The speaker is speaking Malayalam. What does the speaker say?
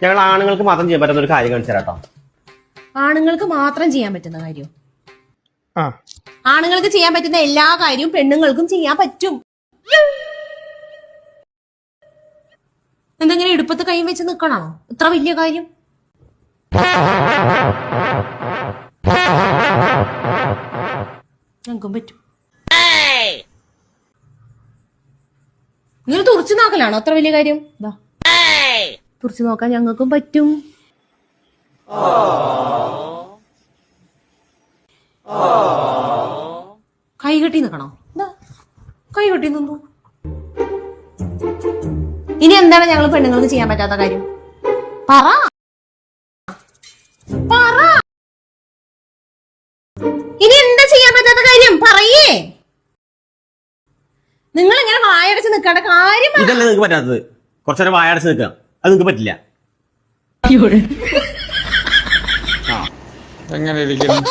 ഞങ്ങൾ ആണുങ്ങൾക്ക് മാത്രം ചെയ്യാൻ പറ്റുന്ന ഒരു കാര്യം കാണിച്ചു തരാട്ടോ. ആണുങ്ങൾക്ക് മാത്രം ചെയ്യാൻ പറ്റുന്ന കാര്യം? ആ, ആണുങ്ങൾക്ക് ചെയ്യാൻ പറ്റുന്ന എല്ലാ കാര്യവും പെണ്ണുങ്ങൾക്കും ചെയ്യാൻ പറ്റും. എന്തെങ്കിലും ഇടുപ്പത്ത് കൈ വെച്ച് നിക്കണോ ഇത്ര വലിയ കാര്യം? ഞങ്ങൾക്കും പറ്റും. നിങ്ങൾ തുറച്ചു നോക്കലാണോ അത്ര വലിയ കാര്യം? തുറച്ചു നോക്കാൻ ഞങ്ങൾക്കും പറ്റും. കൈ കെട്ടി നിക്കണോ? കൈ കെട്ടി നിന്നു. ഇനി എന്താണ് ഞങ്ങൾ പെണ്ണുങ്ങൾക്ക് ചെയ്യാൻ പറ്റാത്ത കാര്യം? പറ പറ. ഇനി എന്താ ചെയ്യാൻ പറ്റാത്ത കാര്യം പറയേ. നിങ്ങൾ ഇങ്ങനെ വായടച്ച് നിൽക്കേണ്ട കാര്യം. ഇതല്ലേ നിങ്ങൾക്ക് പറ്റാത്തത്? കുറച്ചേരം വായടച്ച് നിൽക്കാം, അത് നിങ്ങൾക്ക് പറ്റില്ല. എങ്ങനെ ഇരിക്കുന്നു?